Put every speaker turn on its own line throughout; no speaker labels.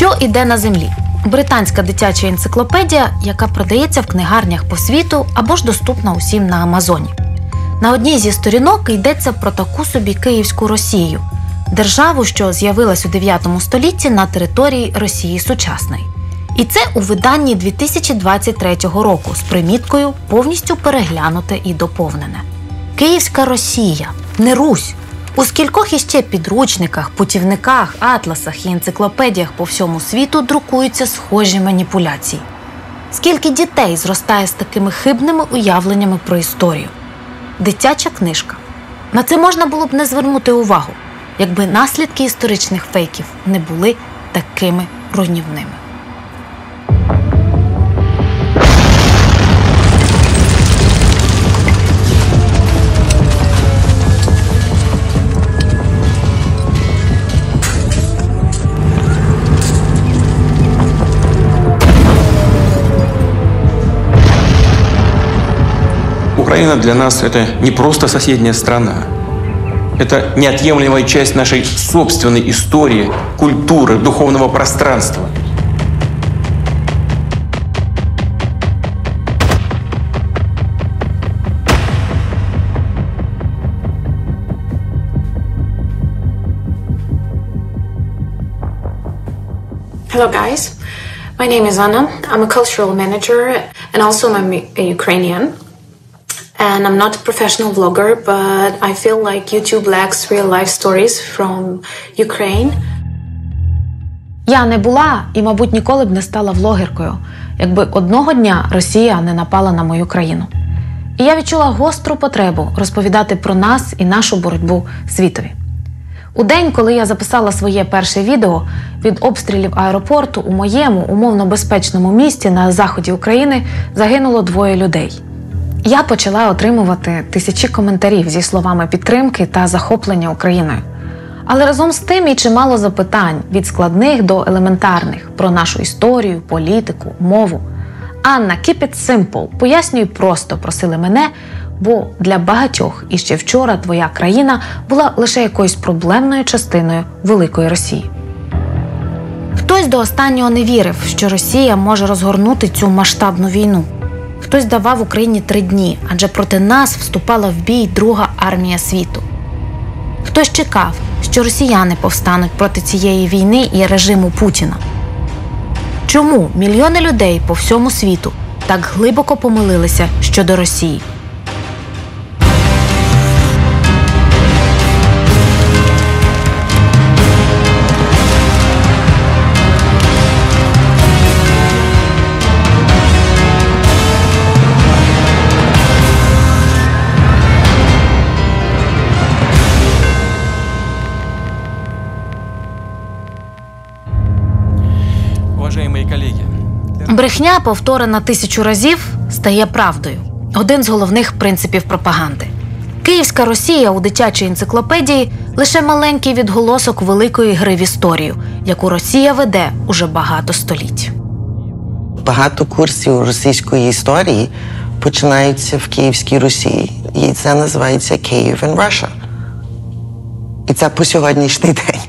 Що іде на землі? Британська дитяча енциклопедія, яка продається в книгарнях по світу або ж доступна усім на Амазоні. На одній зі сторінок йдеться про таку собі Київську Росію – державу, що з'явилась у 9 столітті на території Росії сучасної. І це у виданні 2023 року з приміткою «Повністю переглянуте і доповнене». Київська Росія, не Русь. У скількох іще підручниках, путівниках, атласах і енциклопедіях по всьому світу друкуються схожі маніпуляції. Скільки дітей зростає з такими хибними уявленнями про історію? Дитяча книжка. На це можна було б не звернути увагу, якби наслідки історичних фейків не були такими руйнівними.
Украина для нас – это не просто соседняя страна. Это неотъемлемая часть нашей собственной истории, культуры, духовного пространства.
Hello guys, my name is Anna. I'm a cultural manager and also I'm a Ukrainian. And I'm not a professional vlogger, but I feel like YouTube lacks real life stories from Ukraine.
Я не була і, мабуть, ніколи б не стала влогеркою, якби одного дня Росія не напала на мою країну. І я відчула гостру потребу розповідати про нас і нашу боротьбу світові. У день, коли я записала своє перше відео, від обстрілів аеропорту у моєму умовно безпечному місті на заході України загинуло 2 людей. Я почала отримувати тисячі коментарів зі словами підтримки та захоплення Україною. Але разом з тим і чимало запитань, від складних до елементарних, про нашу історію, політику, мову. «Анна, keep it simple, пояснюй просто», просили мене, бо для багатьох іще вчора твоя країна була лише якоюсь проблемною частиною великої Росії. Хтось до останнього не вірив, що Росія може розгорнути цю масштабну війну. Хтось давав Україні 3 дні, адже проти нас вступала в бій друга армія світу. Хтось чекав, що росіяни повстануть проти цієї війни і режиму Путіна. Чому мільйони людей по всьому світу так глибоко помилилися щодо Росії? Брехня, повторена 1000 разів, стає правдою. Один з головних принципів пропаганди. Київська Росія у дитячій енциклопедії – лише маленький відголосок великої гри в історію, яку Росія веде уже багато століть.
Багато курсів російської історії починаються в Київській Росії. І це називається Kyiv in Russia. І це по сьогоднішній день.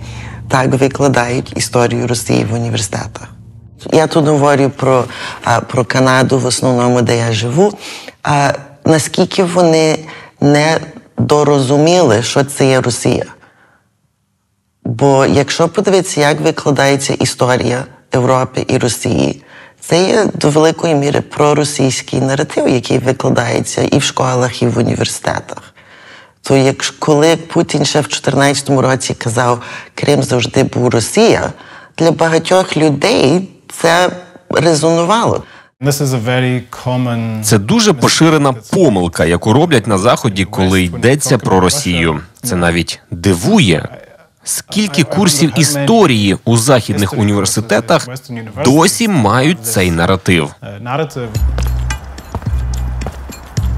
Так викладають історію Росії в університетах. Я тут говорю про Канаду, в основному, де я живу. Наскільки вони не дорозуміли, що це є Росія. Бо якщо подивитися, як викладається історія Європи і Росії, це є до великої міри проросійський наратив, який викладається і в школах, і в університетах. То коли Путін ще в 2014 році казав, Крим завжди був Росія, для багатьох людей це резонувало.
Це дуже поширена помилка, яку роблять на Заході, коли йдеться про Росію. Це навіть дивує, скільки курсів історії у західних університетах досі мають цей наратив.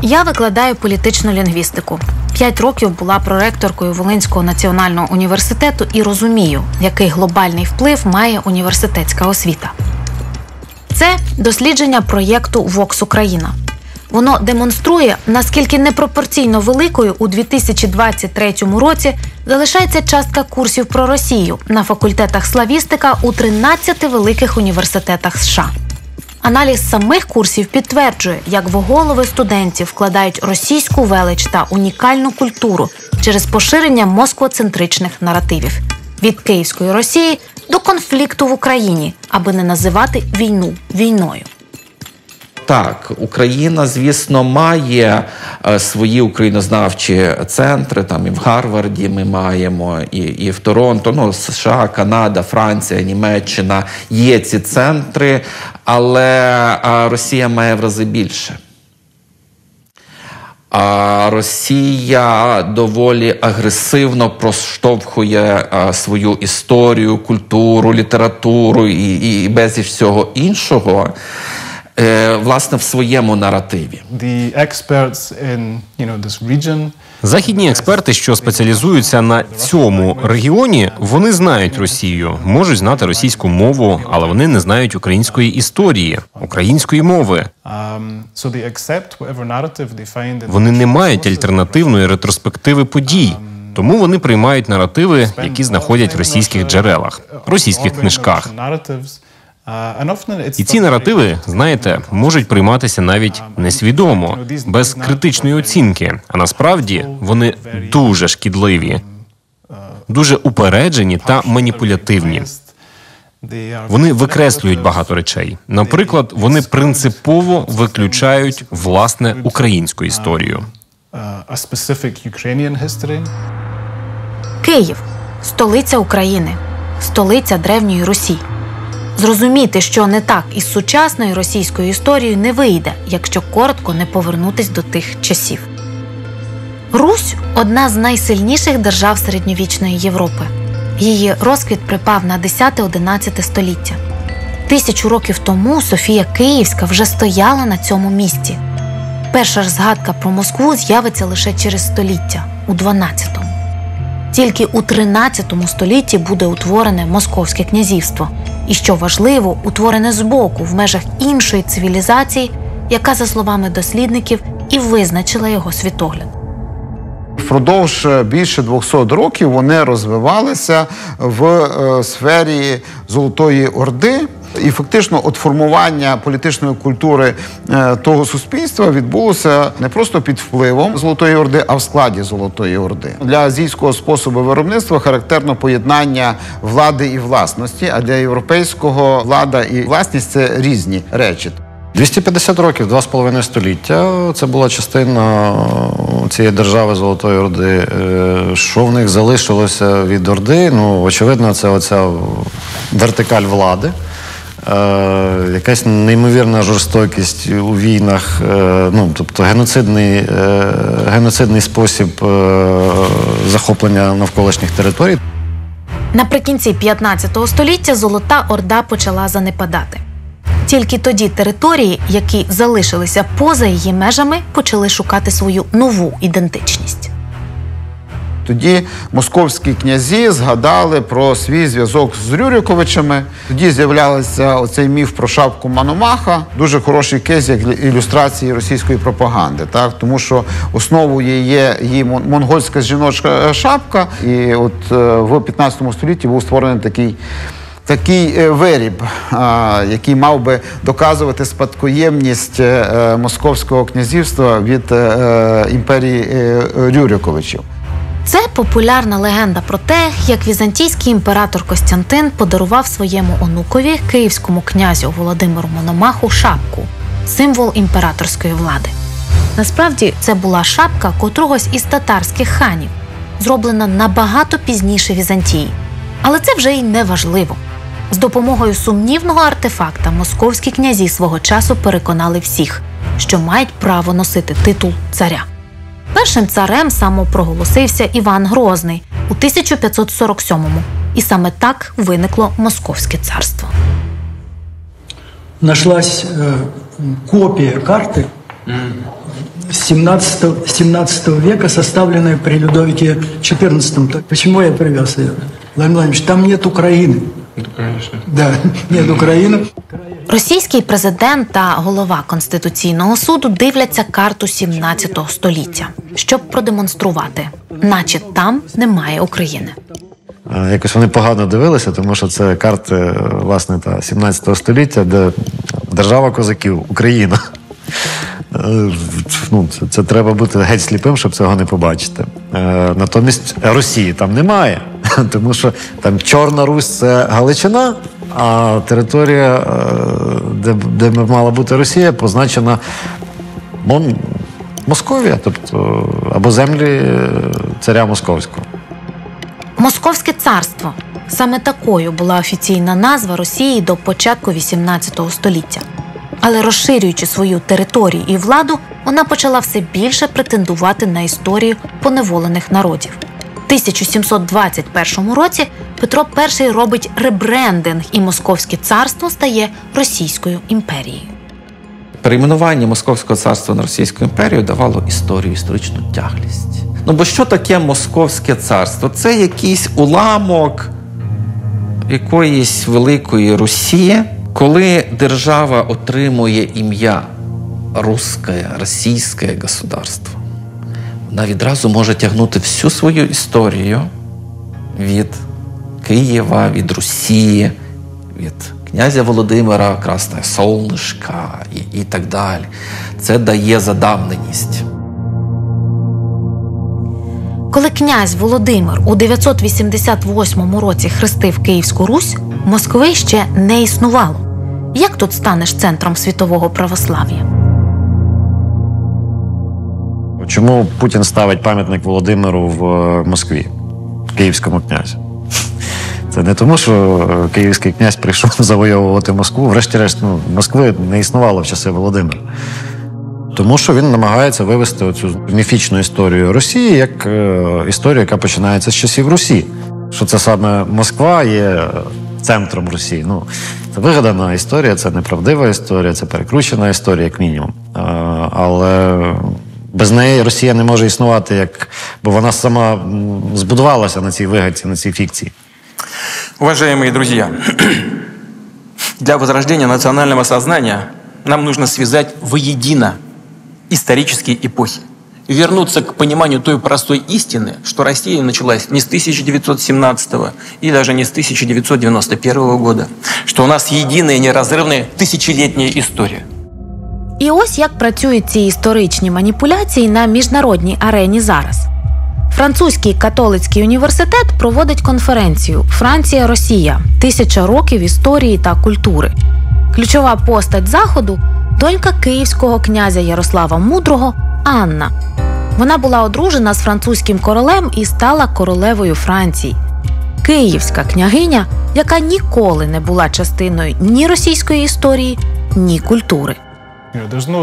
Я викладаю політичну лінгвістику. 5 років була проректоркою Волинського національного університету і розумію, який глобальний вплив має університетська освіта. Це дослідження проєкту «Vox Україна». Воно демонструє, наскільки непропорційно великою у 2023 році залишається частка курсів про Росію на факультетах славістика у 13 великих університетах США. Аналіз самих курсів підтверджує, як в голови студентів вкладають російську велич та унікальну культуру через поширення москвоцентричних наративів. Від Київської Росії до конфлікту в Україні, аби не називати війну війною.
Так, Україна, звісно, має свої українознавчі центри, там і в Гарварді ми маємо, і в Торонто, ну, США, Канада, Франція, Німеччина, є ці центри, але Росія має в рази більше. А Росія доволі агресивно проштовхує свою історію, культуру, літературу і безліч всього іншого, власне, в своєму наративі.
Західні експерти, що спеціалізуються на цьому регіоні, вони знають Росію, можуть знати російську мову, але вони не знають української історії, української мови. Вони не мають альтернативної ретроспективи подій, тому вони приймають наративи, які знаходять в російських джерелах, російських книжках. І ці наративи, знаєте, можуть прийматися навіть несвідомо, без критичної оцінки, а насправді вони дуже шкідливі, дуже упереджені та маніпулятивні. Вони викреслюють багато речей. Наприклад, вони принципово виключають власне українську історію.
Київ – столиця України, столиця Древньої Русі. Зрозуміти, що не так із сучасною російською історією, не вийде, якщо коротко не повернутись до тих часів. Русь – одна з найсильніших держав середньовічної Європи. Її розквіт припав на 10-11 століття. 1000 років тому Софія Київська вже стояла на цьому місці. Перша ж згадка про Москву з'явиться лише через століття, у 12-му. Тільки у 13 столітті буде утворене Московське князівство. І, що важливо, утворене збоку, в межах іншої цивілізації, яка, за словами дослідників, і визначила його світогляд.
Впродовж більше 200 років вони розвивалися в сфері Золотої Орди. І фактично от формування політичної культури того суспільства відбулося не просто під впливом Золотої Орди, а в складі Золотої Орди. Для азійського способу виробництва характерно поєднання влади і власності, а для європейського влада і власність – це різні речі.
250 років, 2,5 століття – це була частина цієї держави Золотої Орди. Що в них залишилося від Орди? Ну, очевидно, це оця вертикаль влади. Якась неймовірна жорстокість у війнах, ну, тобто геноцидний спосіб захоплення навколишніх територій.
Наприкінці 15 століття Золота Орда почала занепадати. Тільки тоді території, які залишилися поза її межами, почали шукати свою нову ідентичність.
Тоді московські князі згадали про свій зв'язок з Рюриковичами. Тоді з'являвся оцей міф про шапку Мономаха. Дуже хороший кейс як ілюстрації російської пропаганди. Так? Тому що основою є її монгольська жіноча шапка. І от в 15 столітті був створений такий виріб, який мав би доказувати спадкоємність Московського князівства від імперії Рюриковичів.
Це популярна легенда про те, як візантійський імператор Костянтин подарував своєму онукові, київському князю Володимиру Мономаху, шапку – символ імператорської влади. Насправді, це була шапка котрогось із татарських ханів, зроблена набагато пізніше Візантії. Але це вже й не важливо. З допомогою сумнівного артефакта московські князі свого часу переконали всіх, що мають право носити титул царя. Першим царем самопроголосився Іван Грозний у 1547-му. І саме так виникло Московське царство.
Нашлась копия карты 17 века, составленная при Людовике XIV. Почему я привез ее? Владимир Владимирович, там нет Украины.
Ну, конечно.
Да, нет Украины.
Російський президент та голова Конституційного суду дивляться карту 17 століття, щоб продемонструвати, наче там немає України.
Якось вони погано дивилися, тому що це карти, власне, 17 століття, де держава козаків, Україна. Це треба бути геть сліпим, щоб цього не побачити. Натомість Росії там немає, тому що там Чорна Русь – це Галичина, а територія, де мала бути Росія, позначена Московія, тобто або землі царя Московського.
Московське царство. Саме такою була офіційна назва Росії до початку XVIII століття. Але розширюючи свою територію і владу, вона почала все більше претендувати на історію поневолених народів. В 1721 році Петро І робить ребрендинг, і Московське царство стає Російською імперією.
Перейменування Московського царства на Російську імперію давало історію, історичну тяглість. Бо що таке Московське царство? Це якийсь уламок якоїсь великої Русі, коли держава отримує ім'я російське государство. Вона відразу може тягнути всю свою історію від Києва, від Росії, від князя Володимира, Красне Солнышко і так далі. Це дає задавненість.
Коли князь Володимир у 988 році хрестив Київську Русь, Москви ще не існувало. Як тут станеш центром світового православ'я?
Чому Путін ставить пам'ятник Володимиру в Москві, київському князю? Це не тому, що київський князь прийшов завойовувати Москву. Врешті-решт, Москви не існувало в часи Володимира. Тому що він намагається вивести оцю міфічну історію Росії як історію, яка починається з часів Русі. Що це саме Москва є центром Росії. Це вигадана історія, це неправдива історія, це перекручена історія, як мінімум. Але без неї Росія не може існувати, бо вона сама збудувалася на цій вигадці, на цій фікції.
Уважаемые друзья, для возрождения национального сознания нам нужно связать воедино исторические эпохи. И вернуться к пониманию той простой истины, что Россия началась не с 1917 и даже не с 1991 года, что у нас единая неразрывная тысячелетняя история.
І ось як працюють ці історичні маніпуляції на міжнародній арені зараз. Французький католицький університет проводить конференцію «Франція-Росія. 1000 років історії та культури». Ключова постать заходу – донька київського князя Ярослава Мудрого Анна. Вона була одружена з французьким королем і стала королевою Франції. Київська княгиня, яка ніколи не була частиною ні російської історії, ні культури.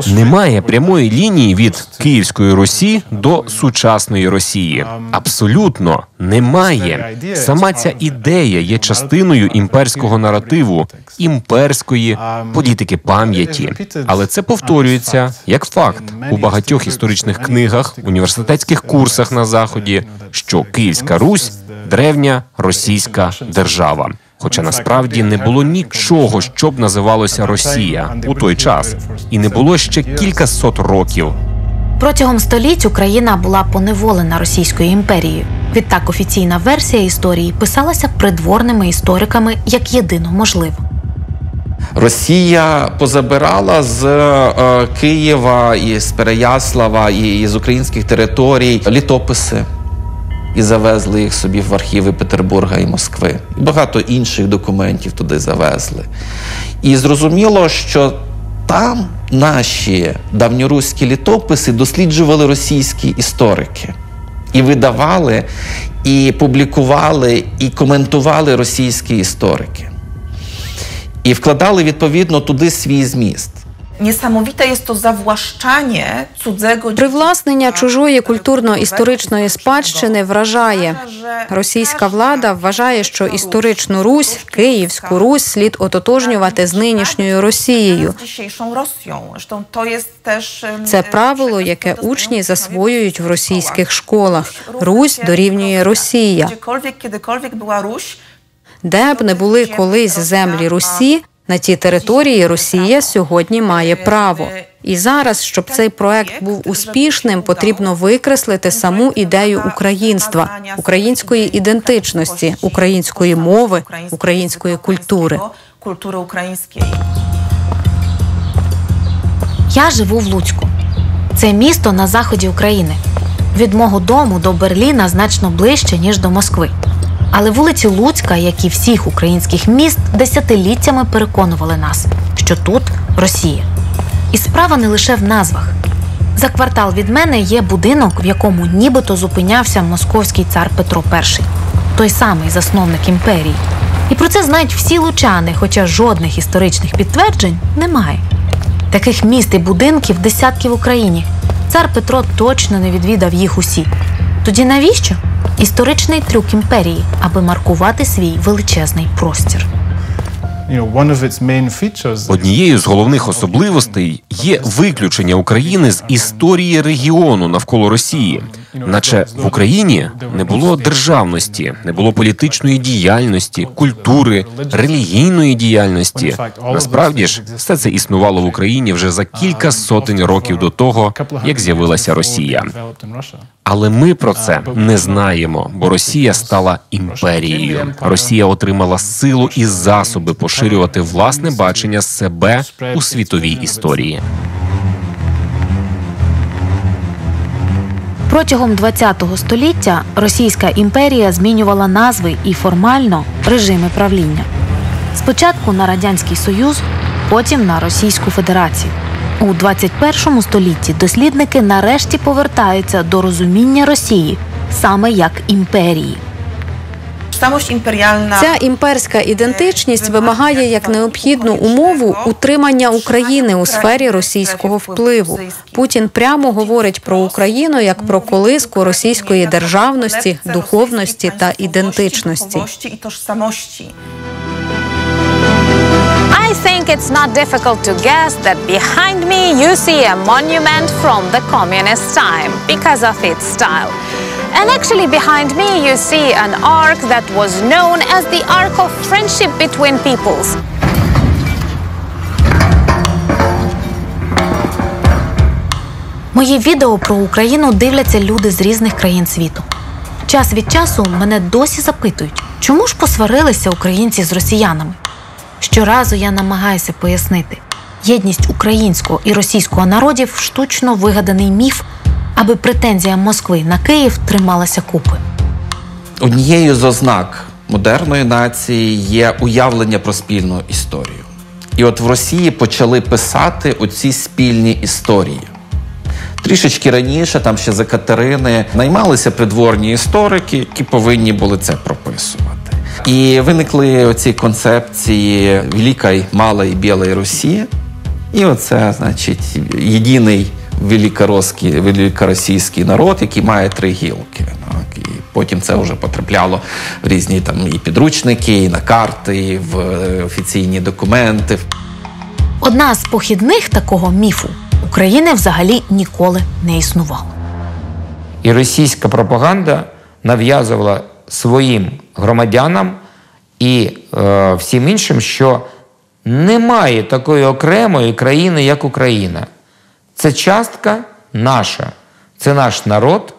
Немає прямої лінії від Київської Русі до сучасної Росії. Абсолютно немає. Сама ця ідея є частиною імперського наративу, імперської політики пам'яті. Але це повторюється як факт у багатьох історичних книгах, університетських курсах на Заході, що Київська Русь – древня російська держава. Хоча насправді не було нічого, що б називалося Росія у той час. І не було ще кількасот років.
Протягом століть Україна була поневолена Російською імперією. Відтак офіційна версія історії писалася придворними істориками як єдино можливо.
Росія позабирала з Києва, і з Переяслава, і з українських територій літописи. І завезли їх собі в архіви Петербурга і Москви. І багато інших документів туди завезли. І зрозуміло, що там наші давньоруські літописи досліджували російські історики. І видавали, і публікували, і коментували російські історики. І вкладали, відповідно, туди свій зміст.
Niesamowite jest to zawłaszczanie cudzego...
Привласнення чужої культурно-історичної спадщини вражає. Російська влада вважає, що історичну Русь, Київську Русь, слід ототожнювати з нинішньою Росією. Це правило, яке учні засвоюють в російських школах. Русь дорівнює Росія. Де б не були колись землі Русі, На ті території Росія сьогодні має право. І зараз, щоб цей проект був успішним, потрібно викреслити саму ідею українства, української ідентичності, української мови, української культури.
Я живу в Луцьку. Це місто на заході України. Від мого дому до Берліна значно ближче, ніж до Москви. Але вулиці Луцька, як і всіх українських міст, десятиліттями переконували нас, що тут Росія. І справа не лише в назвах. За квартал від мене є будинок, в якому нібито зупинявся московський цар Петро І. Той самий засновник імперії. І про це знають всі лучани, хоча жодних історичних підтверджень немає. Таких міст і будинків десятки в Україні. Цар Петро точно не відвідав їх усі. Тоді навіщо? Історичний трюк імперії, аби маркувати свій величезний простір.
Однією з головних особливостей є виключення України з історії регіону навколо Росії. Наче в Україні не було державності, не було політичної діяльності, культури, релігійної діяльності. Насправді ж, все це існувало в Україні вже за кілька сотень років до того, як з'явилася Росія. Але ми про це не знаємо, бо Росія стала імперією. Росія отримала силу і засоби поширювати власне бачення себе у світовій історії.
Протягом ХХ століття Російська імперія змінювала назви і формально режими правління. Спочатку на Радянський Союз, потім на Російську Федерацію. У 21 столітті дослідники нарешті повертаються до розуміння Росії саме як імперії.
Ця імперська ідентичність вимагає як необхідну умову утримання України у сфері російського впливу. Путін прямо говорить про Україну як про колиску російської державності, духовності та ідентичності.
I think it's not difficult to guess that behind me you see a monument from the communist time because of its style. And actually behind me you see an arc that was known as the Arc of Friendship between peoples.
Мої відео про Україну дивляться люди з різних країн світу. Час від часу мене досі запитують, чому ж посварилися українці з росіянами? Щоразу я намагаюся пояснити. Єдність українського і російського народів – штучно вигаданий міф, аби претензія Москви на Київ трималася купи.
Однією з ознак модерної нації є уявлення про спільну історію. І от в Росії почали писати оці спільні історії. Трішечки раніше, там ще за Катерини, наймалися придворні історики, які повинні були це прописувати. І виникли оці концепції «Великої, Малої, Білої Росії». І оце, значить, єдиний великоросійський народ, який має три гілки. І потім це вже потрапляло в різні там і підручники, і на карти, і в офіційні документи.
Одна з похідних такого міфу – України взагалі ніколи не існувало.
І російська пропаганда нав'язувала своїм громадянам і всім іншим, що немає такої окремої країни, як Україна. Це частка наша, це наш народ,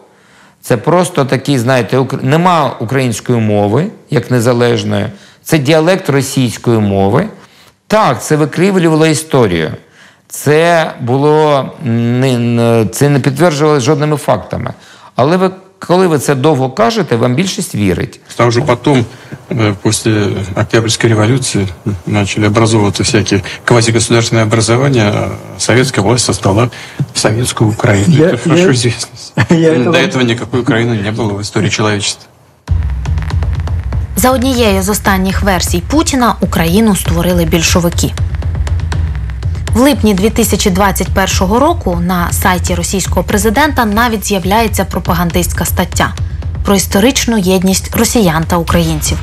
це просто такий, знаєте, нема української мови, як незалежної, це діалект російської мови. Так, це викривлювало історію. Це не підтверджувалося жодними фактами. Але коли ви це довго кажете, вам більшість вірить.
Уже потом, после Октябрьской революции, начали образовываться всякие квазигосударственные образования. Советская власть создала советскую Украину. Это хорошо известно. До этого никакой Украины не было в истории человечества.
За однією з останніх версій Путіна Україну створили більшовики. В липні 2021 року на сайті російського президента навіть з'являється пропагандистська стаття про історичну єдність росіян та українців,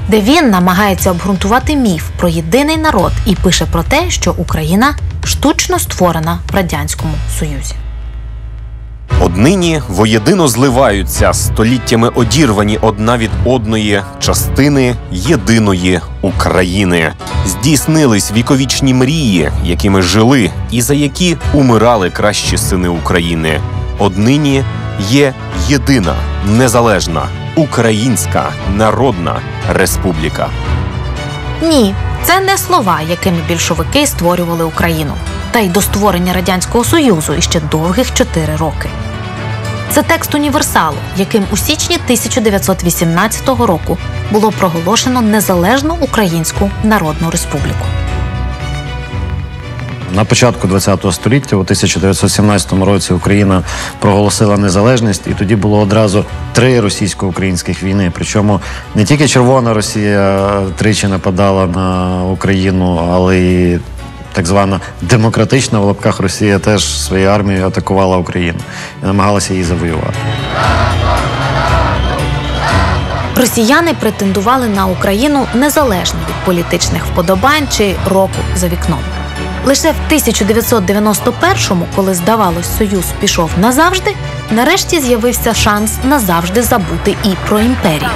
де він намагається обґрунтувати міф про єдиний народ і пише про те, що Україна штучно створена в Радянському Союзі.
Однині воєдино зливаються століттями одірвані одна від одної частини єдиної України. Здійснились віковічні мрії, якими жили і за які умирали кращі сини України. Однині є єдина, незалежна, Українська Народна Республіка.
Ні, це не слова, якими більшовики створювали Україну. Та й до створення Радянського Союзу іще довгих 4 роки. Це текст універсалу, яким у січні 1918 року було проголошено Незалежну Українську Народну Республіку.
На початку ХХ століття, у 1917 році, Україна проголосила незалежність, і тоді було одразу 3 російсько-українських війни. Причому не тільки Червона Росія тричі нападала на Україну, але й так звана демократична в лапках Росія теж своєю армією атакувала Україну і намагалася її завоювати.
Росіяни претендували на Україну незалежно від політичних вподобань чи року за вікном. Лише в 1991-му, коли, здавалось, Союз пішов назавжди, нарешті з'явився шанс назавжди забути і про імперію.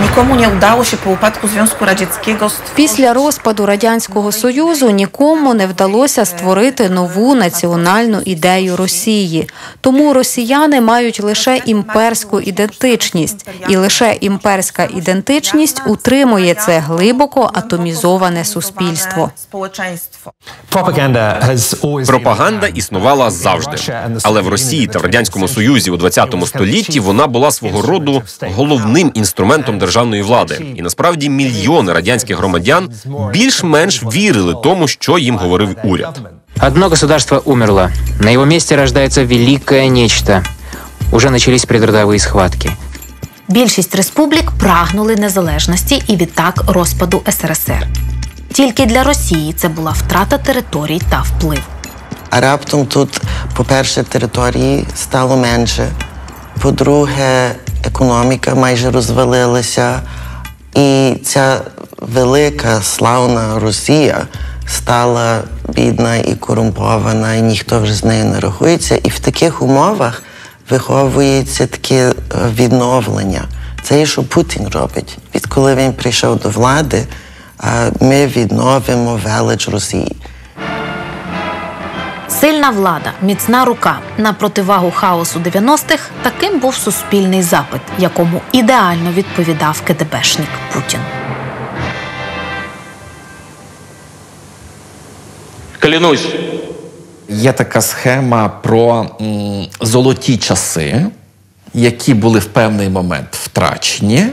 Нікому не вдалося по упадку Зв'язку Радянського.
Після розпаду Радянського Союзу нікому не вдалося створити нову національну ідею Росії. Тому росіяни мають лише імперську ідентичність. І лише імперська ідентичність утримує це глибоко атомізоване суспільство.
Пропаганда існувала завжди. Але в Росії та в Радянському Союзі у ХХ столітті вона була свого роду головним інструментом державної влади. І насправді мільйони радянських громадян більш-менш вірили тому, що їм говорив уряд.
Одно государство умерло. На его месте рождается великое нечто. Уже начались предродовые схватки.
Більшість республік прагнули незалежності і відтак розпаду СРСР. Тільки для Росії це була втрата територій та вплив.
А раптом тут, по-перше, території стало менше, по-друге, економіка майже розвалилася, і ця велика, славна Росія стала бідна і корумпована, і ніхто вже з нею не рахується. І в таких умовах виховується таке відновлення. Це і що Путін робить. Відколи він прийшов до влади, ми відновимо велич Росії.
Сильна влада, міцна рука на противагу хаосу 90-х – таким був суспільний запит, якому ідеально відповідав КДБшник Путін.
Клянусь.
Є така схема про золоті часи, які були в певний момент втрачені,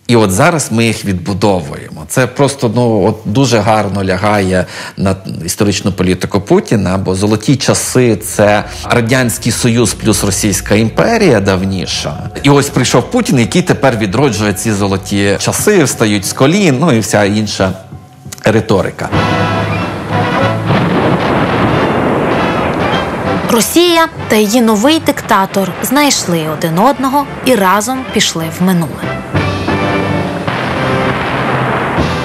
і от зараз ми їх відбудовуємо. Це просто дуже гарно лягає на історичну політику Путіна, бо золоті часи – це Радянський Союз плюс Російська імперія давніша. І ось прийшов Путін, який тепер відроджує ці золоті часи, встають з колін, і вся інша риторика.
Росія та її новий диктатор знайшли один одного і разом пішли в минуле.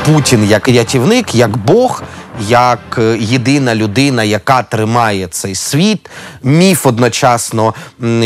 Путін як рятівник, як Бог, як єдина людина, яка тримає цей світ, міф одночасно,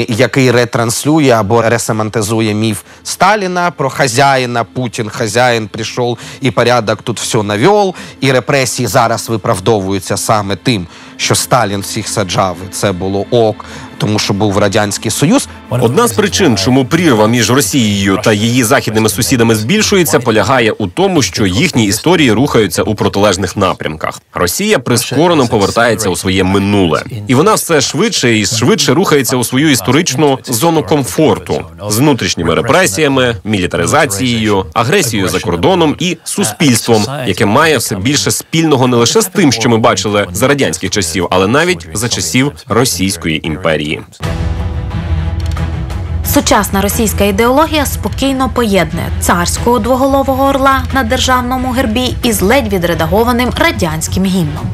який ретранслює або ресемантизує міф Сталіна про хазяїна, Путін, хазяїн прийшов і порядок тут все навел, і репресії зараз виправдовуються саме тим, що Сталін всіх саджав, і це було ок, тому що був Радянський Союз.
Одна з причин, чому прірва між Росією та її західними сусідами збільшується, полягає у тому, що їхні історії рухаються у протилежних напрямках. Росія прискорено повертається у своє минуле. І вона все швидше і швидше рухається у свою історичну зону комфорту з внутрішніми репресіями, мілітаризацією, агресією за кордоном і суспільством, яке має все більше спільного не лише з тим, що ми бачили за радянських часів, але навіть за часів Російської імперії.
Сучасна російська ідеологія спокійно поєднує царського двоголового орла на державному гербі із ледь відредагованим радянським гімном.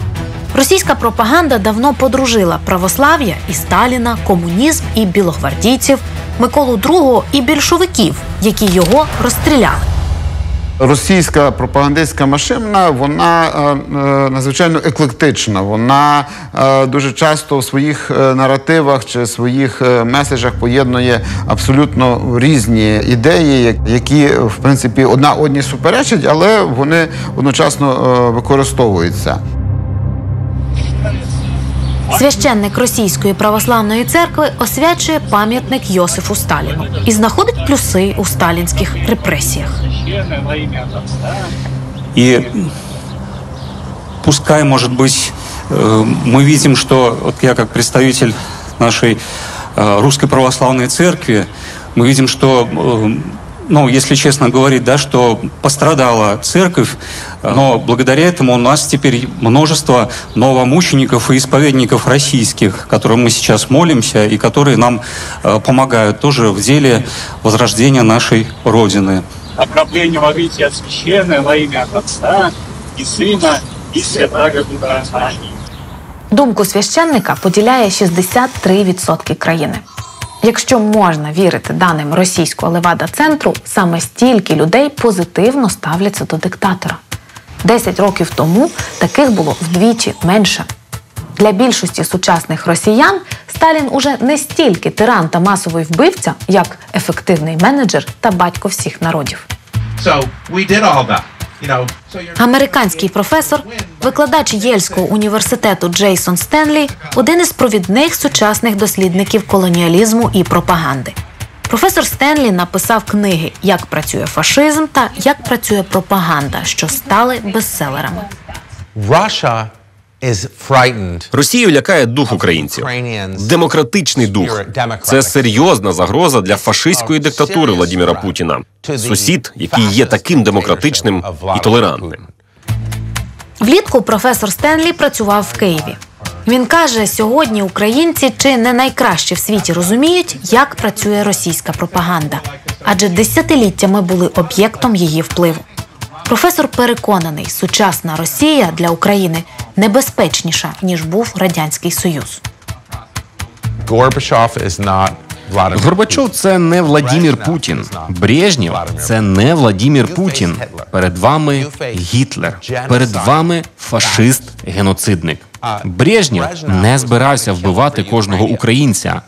Російська пропаганда давно подружила православ'я і Сталіна, комунізм і білогвардійців, Миколу II і більшовиків, які його розстріляли.
Російська пропагандистська машина, вона надзвичайно еклектична. Вона дуже часто в своїх наративах чи своїх меседжах поєднує абсолютно різні ідеї, які, в принципі, одна одній суперечать, але вони одночасно використовуються.
Священник Російської православної церкви освячує пам'ятник Йосифу Сталіну і знаходить плюси у сталінських репресіях.
И пускай, может быть, мы видим, что вот я как представитель нашей Русской Православной Церкви, мы видим, что, ну, если честно говорить, да, что пострадала церковь, но благодаря этому у нас теперь множество новомучеников и исповедников российских, которым мы сейчас молимся и которые нам помогают тоже в деле возрождения нашей Родины.
Окропление водите от священное во имя Отца и Сына и Святаго Духа.
Думку священника поділяє 63% країни. Якщо можна вірити даним російського Левада-центру, саме стільки людей позитивно ставляться до диктатора. 10 років тому таких було вдвічі менше. Для більшості сучасних росіян Сталін уже не стільки тиран та масовий вбивця, як ефективний менеджер та батько всіх народів. Американський професор, викладач Єльського університету Джейсон Стенлі – один із провідних сучасних дослідників колоніалізму і пропаганди. Професор Стенлі написав книги «Як працює фашизм» та «Як працює пропаганда», що стали бестселерами.
Росію лякає дух українців. Демократичний дух. Це серйозна загроза для фашистської диктатури Владимира Путіна. Сусід, який є таким демократичним і толерантним.
Влітку професор Стенлі працював в Києві. Він каже, сьогодні українці чи не найкраще в світі розуміють, як працює російська пропаганда. Адже десятиліттями були об'єктом її впливу. Професор переконаний, сучасна Росія для України небезпечніша, ніж був Радянський Союз.
Горбачов – це не Владимир Путін. Брежнєв – це не Владимир Путін. Перед вами Гітлер. Перед вами фашист-геноцидник. Брежнєв не збирався вбивати кожного українця.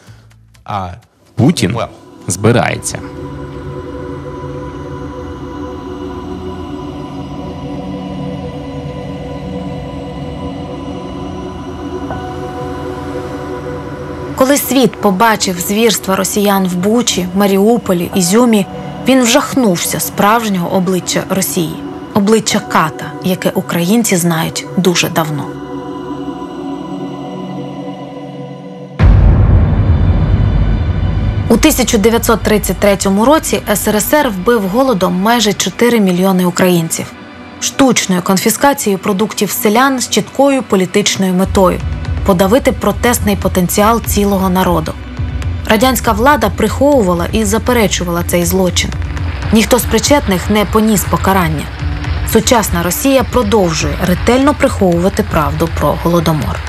Путін збирається.
Коли світ побачив звірства росіян в Бучі, Маріуполі, Ізюмі, він вжахнувся справжнього обличчя Росії. Обличчя ката, яке українці знають дуже давно. У 1933 році СРСР вбив голодом майже 4 мільйони українців. Штучною конфіскацією продуктів селян з чіткою політичною метою – подавити протестний потенціал цілого народу. Радянська влада приховувала і заперечувала цей злочин. Ніхто з причетних не поніс покарання. Сучасна Росія продовжує ретельно приховувати правду про Голодомор.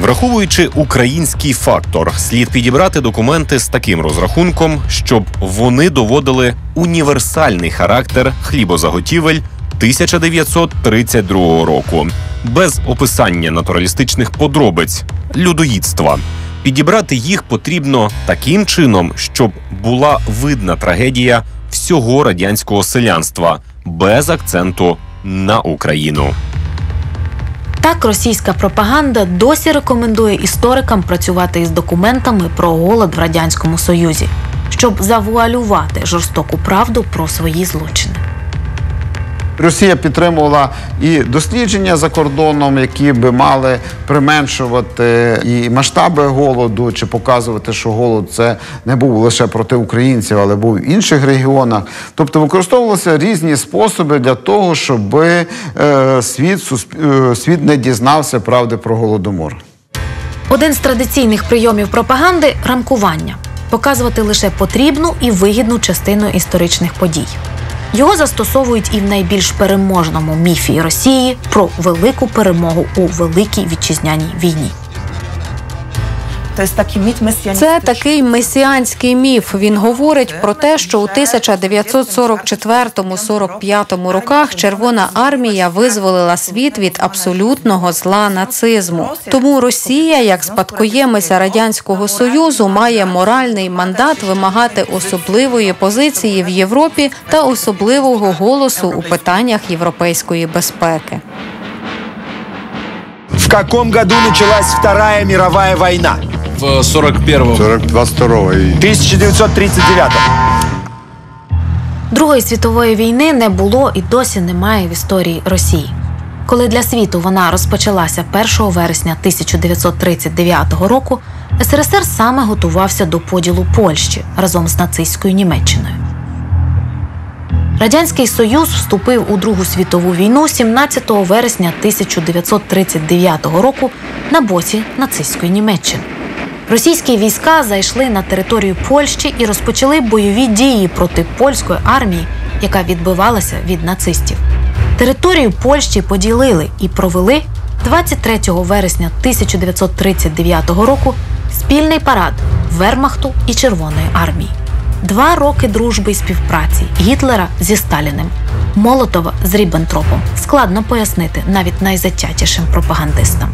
Враховуючи український фактор, слід підібрати документи з таким розрахунком, щоб вони доводили універсальний характер хлібозаготівель 1932 року, без описання натуралістичних подробиць людоїдства. Підібрати їх потрібно таким чином, щоб була видна трагедія всього радянського селянства, без акценту на Україну.
Так, російська пропаганда досі рекомендує історикам працювати із документами про голод в Радянському Союзі, щоб завуалювати жорстоку правду про свої злочини.
Росія підтримувала і дослідження за кордоном, які би мали применшувати і масштаби голоду, чи показувати, що голод це не був лише проти українців, але був в інших регіонах. Тобто використовувалися різні способи для того, щоб світ не дізнався правди про Голодомор.
Один з традиційних прийомів пропаганди – рамкування. Показувати лише потрібну і вигідну частину історичних подій. Його застосовують і в найбільш переможному міфі Росії про велику перемогу у Великій Вітчизняній війні.
Це такий месіанський міф. Він говорить про те, що у 1944-45 роках Червона армія визволила світ від абсолютного зла нацизму. Тому Росія, як спадкоємиця Радянського Союзу, має моральний мандат вимагати особливої позиції в Європі та особливого голосу у питаннях європейської безпеки.
В каком году началась Вторая мировая война?
В 41-м.
22-го. 1939-м.
Другої світової війни не було і досі немає в історії Росії. Коли для світу вона розпочалася 1 вересня 1939 року, СРСР саме готувався до поділу Польщі разом з нацистською Німеччиною. Радянський Союз вступив у Другу світову війну 17 вересня 1939 року на боці нацистської Німеччини. Російські війська зайшли на територію Польщі і розпочали бойові дії проти польської армії, яка відбивалася від нацистів. Територію Польщі поділили і провели 23 вересня 1939 року спільний парад Вермахту і Червоної армії. 2 роки дружби і співпраці Гітлера зі Сталіним, Молотова з Ріббентропом складно пояснити навіть найзатятішим пропагандистам.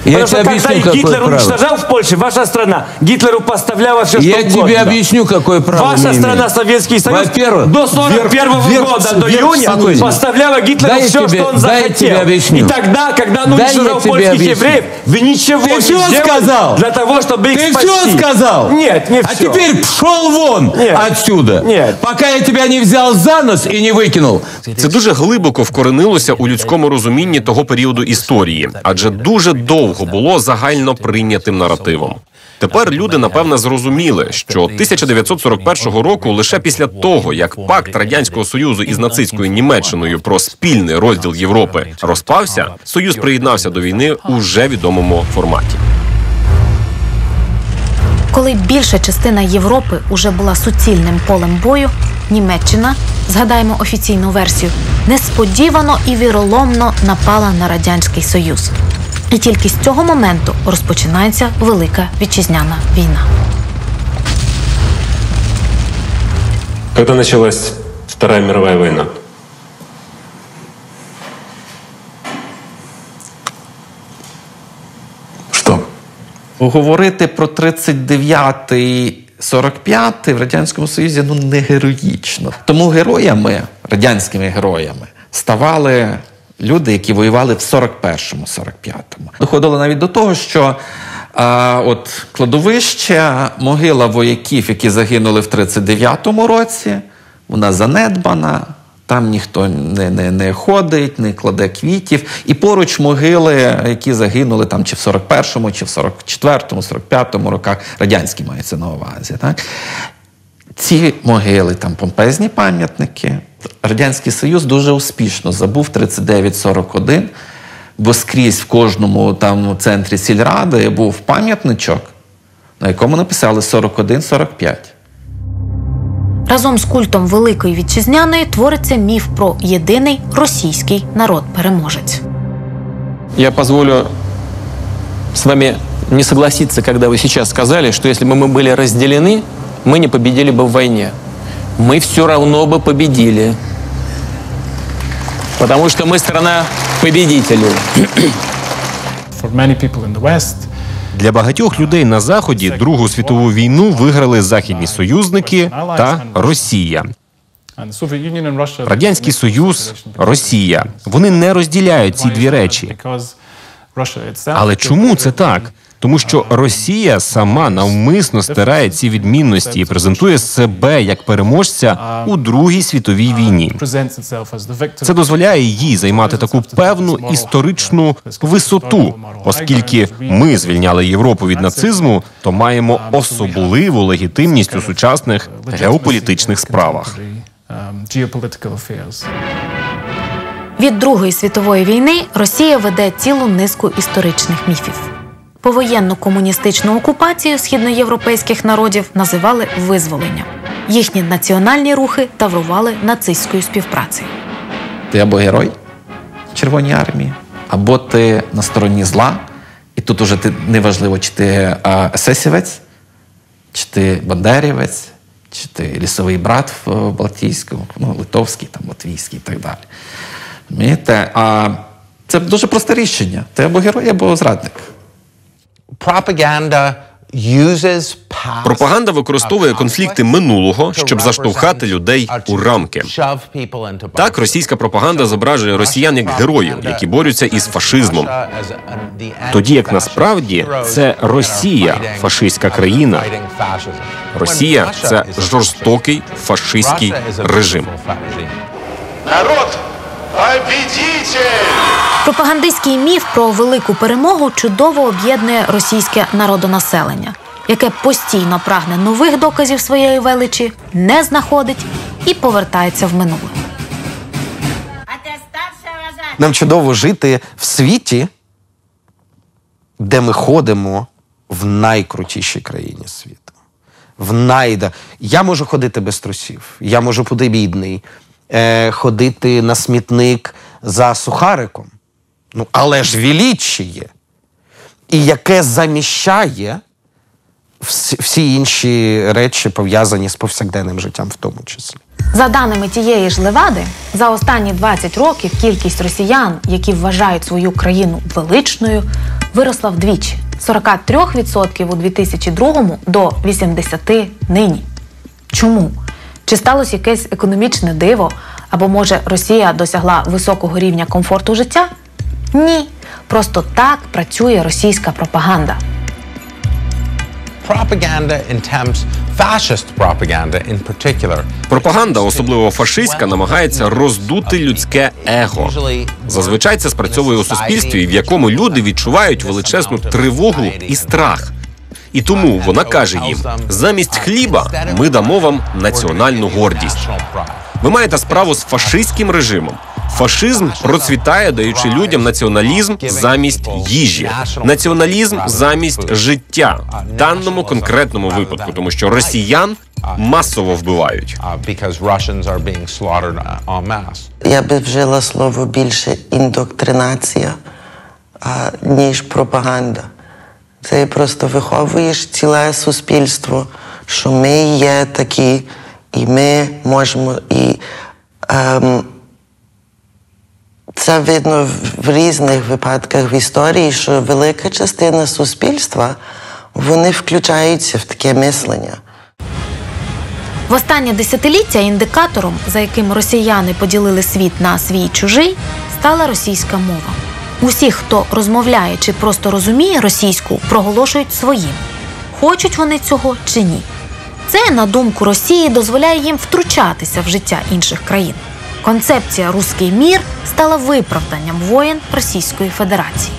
Я тебе объясню, какое Гитлер уничтожал в Польше, ваша страна Гитлеру поставляла все, что угодно. Я тебе объясню, какое право ваша страна, Советский Союз, до 41 года, до июня, поставляла Гитлеру все, что он захотел. И тогда, когда он уничтожал польских евреев, вы ничего не сделали для того, чтобы их спасти.
Ты все сказал?
Нет, не все.
А теперь пшел вон отсюда, пока я тебя не взял за нос и не выкинул.
Це дуже глибоко вкоренилося у людському розумінні того періоду історії, адже дуже довго було загально прийнятим наративом. Тепер люди, напевне, зрозуміли, що 1941 року, лише після того, як пакт Радянського Союзу із нацистською Німеччиною про спільний розділ Європи розпався, Союз приєднався до війни у вже відомому форматі.
Коли більша частина Європи уже була суцільним полем бою, Німеччина, згадаємо офіційну версію, несподівано і віроломно напала на Радянський Союз. І тільки з цього моменту розпочинається Велика Вітчизняна війна.
Когда началась Вторая мировая война?
Говорити про 39-й, 45-й в Радянському Союзі не героїчно. Тому героями, радянськими героями, ставали люди, які воювали в 41-му, 45-му. Доходило навіть до того, що от кладовище, могила вояків, які загинули в 39-му році, вона занедбана, там ніхто не ходить, не кладе квітів. І поруч могили, які загинули там чи в 41-му, чи в 44-му, 45-му роках, радянські мається на увазі. Так? Ці могили, там помпезні пам'ятники, Радянський Союз дуже успішно забув 39-41, бо скрізь в кожному там центрі сільради був пам'ятничок, на якому написали 41-45.
Разом з культом Великої Вітчизняної твориться міф про єдиний російський народ-переможець.
Я позволю с вами не согласиться, когда вы сейчас сказали, что если бы мы были разделены, мы не победили бы в войне. Мы все равно бы победили. Потому что мы страна победителей.
Для багатьох людей на Заході Другу світову війну виграли західні союзники та Росія. Радянський Союз, Росія. Вони не розділяють ці дві речі. Але чому це так? Тому що Росія сама навмисно стирає ці відмінності і презентує себе як переможця у Другій світовій війні. Це дозволяє їй займати таку певну історичну висоту. Оскільки ми звільняли Європу від нацизму, то маємо особливу легітимність у сучасних геополітичних справах.
Від Другої світової війни Росія веде цілу низку історичних міфів. Повоєнну комуністичну окупацію східноєвропейських народів називали визволенням. Їхні національні рухи таврували нацистською співпрацею.
Ти або герой в Червоній армії, або ти на стороні зла, і тут уже неважливо, чи ти есесівець, чи ти бандерівець, чи ти лісовий брат в Балтійському, литовський, латвійський і так далі. Розумієте? А це дуже просте рішення. Ти або герой, або зрадник.
Пропаганда використовує конфлікти минулого, щоб заштовхати людей у рамки. Так, російська пропаганда зображує росіян як героїв, які борються із фашизмом. Тоді як насправді це Росія – фашистська країна. Росія – це жорстокий фашистський режим.
Народ, победитель!
Пропагандистський міф про велику перемогу чудово об'єднує російське народонаселення, яке постійно прагне нових доказів своєї величі, не знаходить і повертається в минуле.
Нам чудово жити в світі, де ми ходимо в найкрутішій країні світу. Я можу ходити без трусів, я можу бути бідний, ходити на смітник за сухариком. Але ж величчя є, і яке заміщає всі інші речі, пов'язані з повсякденним життям в тому числі.
За даними тієї ж Левади, за останні 20 років кількість росіян, які вважають свою країну величною, виросла вдвічі. З 43% у 2002 до 80% нині. Чому? Чи сталося якесь економічне диво? Або, може, Росія досягла високого рівня комфорту життя? Ні. Просто так працює російська пропаганда.
Пропаганда, особливо фашистська, намагається роздути людське его. Зазвичай це спрацьовує у суспільстві, в якому люди відчувають величезну тривогу і страх. І тому вона каже їм: замість хліба ми дамо вам національну гордість. Ви маєте справу з фашистським режимом. Фашизм процвітає, даючи людям націоналізм замість їжі, націоналізм замість життя, в даному конкретному випадку, тому що росіян масово вбивають.
Я би вжила слово більше індоктринація, ніж пропаганда. Це просто виховуєш ціле суспільство, що ми є такі, і ми можемо, і це видно в різних випадках в історії, що велика частина суспільства, вони включаються в таке мислення.
В останнє десятиліття індикатором, за яким росіяни поділили світ на свій і чужий, стала російська мова. Усі, хто розмовляє чи просто розуміє російську, проголошують своїм. Хочуть вони цього чи ні. Це, на думку Росії, дозволяє їм втручатися в життя інших країн. Концепція «Руський мір» стала виправданням воєн Російської Федерації.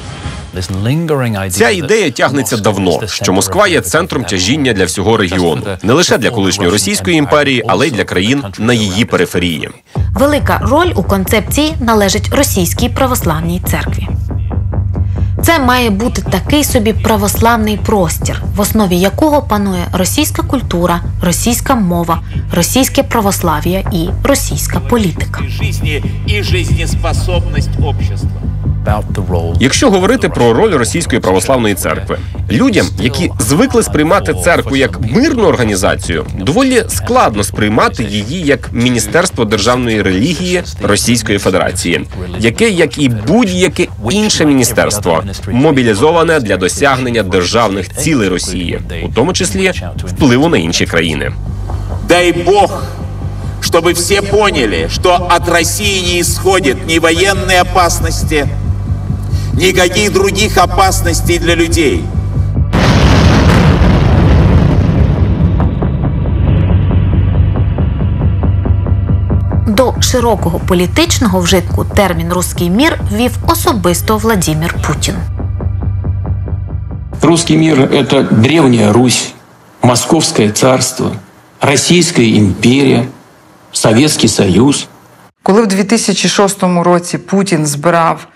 Ця ідея тягнеться давно, що Москва є центром тяжіння для всього регіону. Не лише для колишньої Російської імперії, але й для країн на її периферії.
Велика роль у концепції належить Російській православній церкві. Це має бути такий собі православний простір, в основі якого панує російська культура, російська мова, російське православ'я і російська політика.
Якщо говорити про роль Російської православної церкви, людям, які звикли сприймати церкву як мирну організацію, доволі складно сприймати її як Міністерство державної релігії Російської Федерації, яке, як і будь-яке інше міністерство, мобілізоване для досягнення державних цілей Росії, у тому числі впливу на інші країни.
Дай Бог, чтобы все поняли, что от России не исходят ни военные опасности, никаких других опасностей для людей.
До широкого політичного вжитку термін «Руський мір» ввів особисто Владимир Путін.
Русский мир – это древняя Русь, Московское царство, Российская імперія, Совєтський Союз.
Коли в 2006 році Путін збирав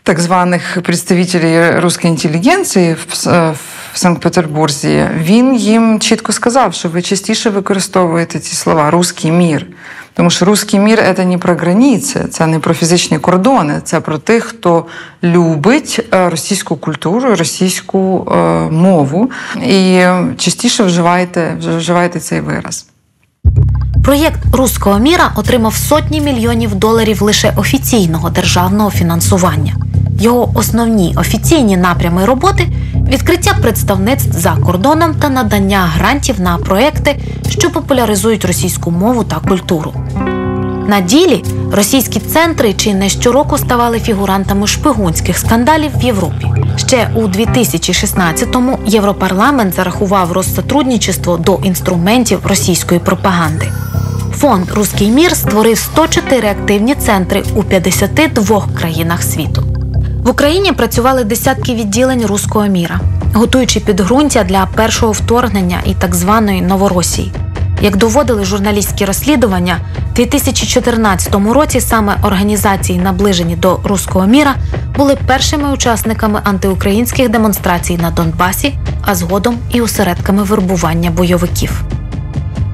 так званих представників руської інтелігенції в Санкт-Петербурзі, він їм чітко сказав, що ви частіше використовуєте ці слова «руський мір». Тому що русський мір – це не про границі, це не про фізичні кордони, це про тих, хто любить російську культуру, російську мову. І частіше вживайте цей вираз.
Проєкт «Руського міра» отримав сотні мільйонів доларів лише офіційного державного фінансування. Його основні офіційні напрями роботи – відкриття представництв за кордоном та надання грантів на проекти, що популяризують російську мову та культуру. На ділі російські центри чи не щороку ставали фігурантами шпигунських скандалів в Європі. Ще у 2016-му Європарламент зарахував Россотрудничество до інструментів російської пропаганди. Фонд «Руський мір» створив 104 активні центри у 52 країнах світу. В Україні працювали десятки відділень «Руського міра», готуючи підґрунтя для першого вторгнення і так званої «Новоросії». Як доводили журналістські розслідування, в 2014 році саме організації, наближені до «Руського міра», були першими учасниками антиукраїнських демонстрацій на Донбасі, а згодом і осередками вербування бойовиків.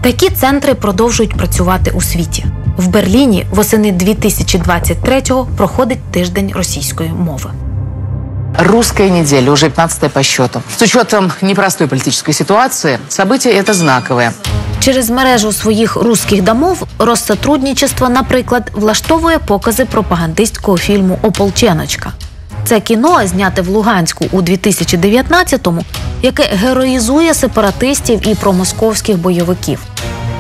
Такі центри продовжують працювати у світі. В Берліні восени 2023-го проходить тиждень російської мови.
Русская неделя, уже 15-я по счету. С учетом непростой политической ситуации, событие это знаковое.
Через мережу своїх «Руських домов» Россотрудничество, наприклад, влаштовує покази пропагандистського фільму «Ополченочка». Це кіно, зняте в Луганську у 2019-му, яке героїзує сепаратистів і промосковських бойовиків.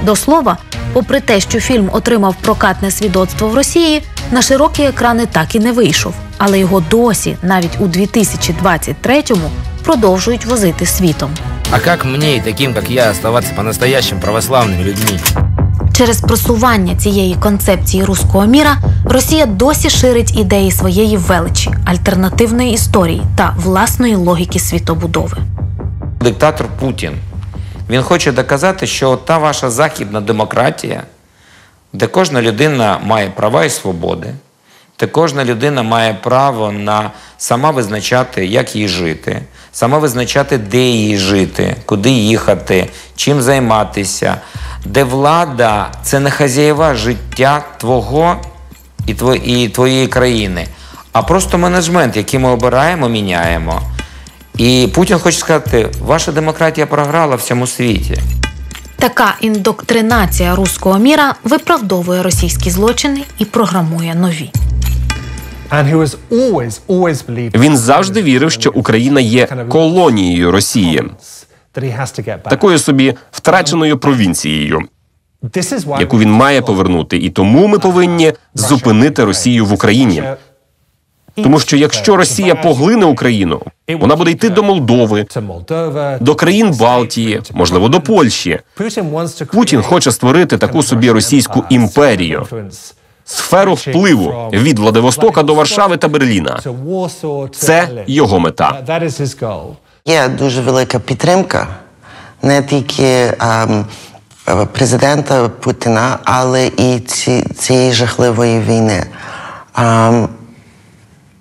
До слова, попри те, що фільм отримав прокатне свідоцтво в Росії, на широкі екрани так і не вийшов. Але його досі, навіть у 2023-му, продовжують возити світом.
А як мені, таким як я, оставатися по-настоящим православними людьми?
Через просування цієї концепції «Руського міра» Росія досі ширить ідеї своєї величі, альтернативної історії та власної логіки світобудови.
Диктатор Путін. Він хоче доказати, що та ваша західна демократія, де кожна людина має права і свободи, де кожна людина має право на сама визначати, як їй жити, сама визначати, де їй жити, куди їхати, чим займатися, де влада – це не хазяєва життя твого і твоєї країни, а просто менеджмент, який ми обираємо, міняємо. І Путін хоче сказати, ваша демократія програла в всьому світі.
Така індоктринація «Руського міра» виправдовує російські злочини і програмує нові.
Він завжди вірив, що Україна є колонією Росії, такою собі втраченою провінцією, яку він має повернути. І тому ми повинні зупинити Росію в Україні. Тому що якщо Росія поглине Україну, вона буде йти до Молдови, до країн Балтії, можливо, до Польщі. Путін хоче створити таку собі російську імперію, сферу впливу від Владивостока до Варшави та Берліна. Це його мета.
Є дуже велика підтримка не тільки президента Путіна, але і цієї жахливої війни.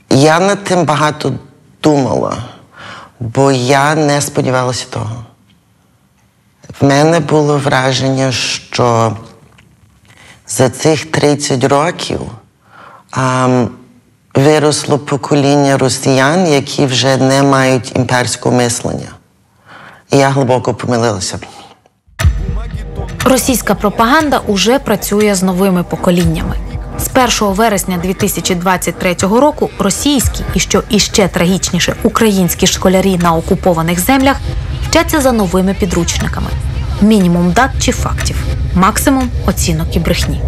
Я над тим багато думала, бо я не сподівалася того. В мене було враження, що за цих 30 років виросло покоління росіян, які вже не мають імперського мислення. І я глибоко помилилася.
Російська пропаганда уже працює з новими поколіннями. З 1 вересня 2023 року російські і, що іще трагічніше, українські школярі на окупованих землях вчаться за новими підручниками. Мінімум дат чи фактів, максимум оцінок і брехні.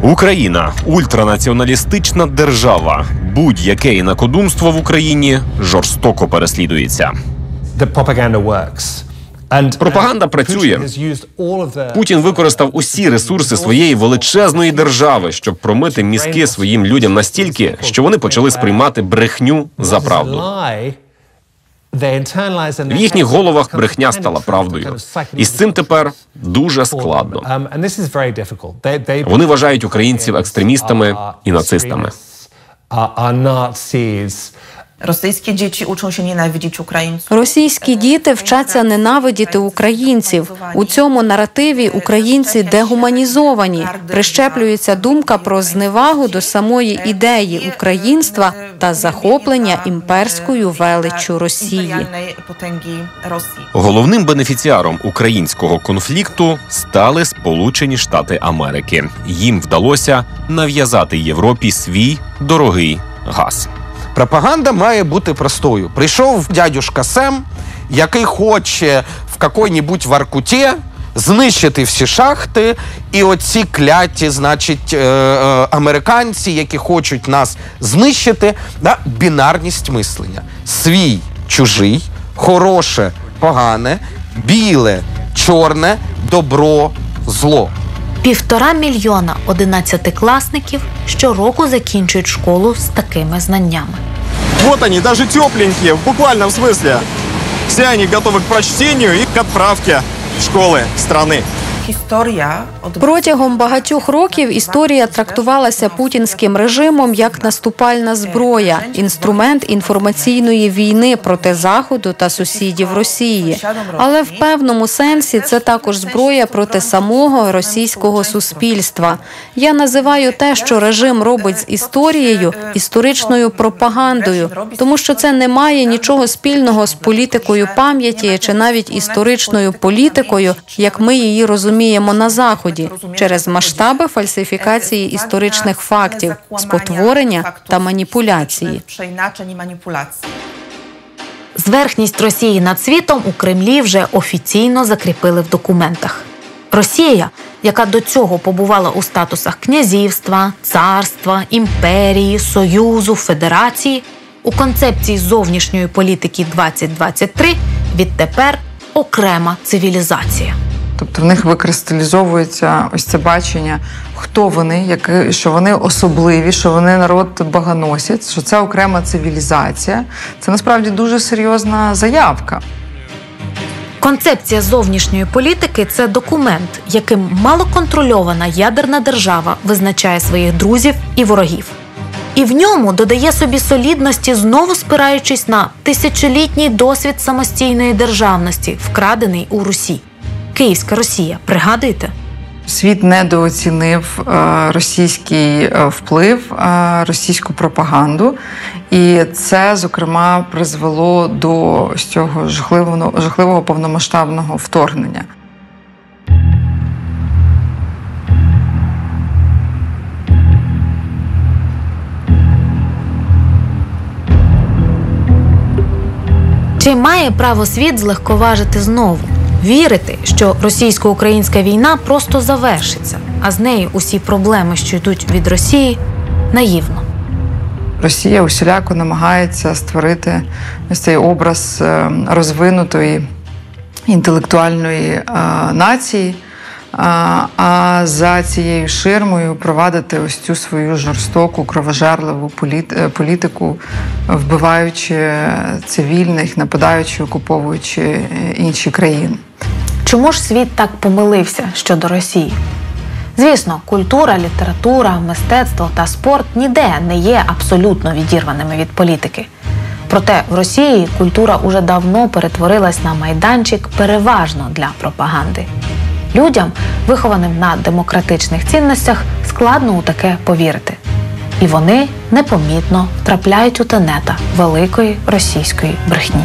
Україна – ультранаціоналістична держава. Будь-яке інакодумство в Україні жорстоко переслідується. Пропаганда працює. Путін використав усі ресурси своєї величезної держави, щоб промити мізки своїм людям настільки, що вони почали сприймати брехню за правду. В їхніх головах брехня стала правдою. І з цим тепер дуже складно. Вони вважають українців екстремістами і нацистами.
Російські діти вчаться ненавидіти українців.
Російські діти вчаться ненавидіти українців. У цьому наративі українці дегуманізовані. Прищеплюється думка про зневагу до самої ідеї українства та захоплення імперською величчю Росії.
Головним бенефіціаром українського конфлікту стали Сполучені Штати Америки. Їм вдалося нав'язати Європі свій дорогий газ.
Пропаганда має бути простою. Прийшов дядюшка Сем, який хоче в якій-небудь Воркуті знищити всі шахти, і оці кляті, значить, американці, які хочуть нас знищити, бінарність мислення. Свій, чужий, хороше, погане, біле, чорне, добро, зло.
1,5 мільйона 11-класників щороку закінчують школу з такими знаннями.
Вот они, даже тепленькие, в буквальном смысле. Все они готовы к прочтению и к отправке в школы страны.
Протягом багатьох років історія трактувалася путінським режимом як наступальна зброя, інструмент інформаційної війни проти Заходу та сусідів Росії. Але в певному сенсі це також зброя проти самого російського суспільства. Я називаю те, що режим робить з історією, історичною пропагандою, тому що це не має нічого спільного з політикою пам'яті чи навіть історичною політикою, як ми її розуміємо на Заході, через масштаби фальсифікації історичних фактів, спотворення та маніпуляції.
Зверхність Росії над світом у Кремлі вже офіційно закріпили в документах. Росія, яка до цього побувала у статусах князівства, царства, імперії, союзу, федерації, у концепції зовнішньої політики 2023 відтепер окрема цивілізація.
Тобто в них викристалізовується ось це бачення, хто вони, що вони особливі, що вони народ богоносець, що це окрема цивілізація. Це насправді дуже серйозна заявка.
Концепція зовнішньої політики – це документ, яким малоконтрольована ядерна держава визначає своїх друзів і ворогів. І в ньому додає собі солідності, знову спираючись на тисячолітній досвід самостійної державності, вкрадений у Русі. Київська Росія, пригадуєте?
Світ недооцінив російський вплив, російську пропаганду. І це, зокрема, призвело до цього жахливого повномасштабного вторгнення.
Чи має право світ злегковажити знову? Вірити, що російсько-українська війна просто завершиться, а з нею усі проблеми, що йдуть від Росії, наївно.
Росія усіляко намагається створити ось цей образ розвинутої інтелектуальної нації, а за цією ширмою провадити ось цю свою жорстоку, кровожерливу політику, вбиваючи цивільних, нападаючи, окуповуючи інші країни.
Чому ж світ так помилився щодо Росії? Звісно, культура, література, мистецтво та спорт ніде не є абсолютно відірваними від політики. Проте в Росії культура уже давно перетворилась на майданчик переважно для пропаганди. Людям, вихованим на демократичних цінностях, складно у таке повірити. І вони непомітно втрапляють у тенета великої російської брехні.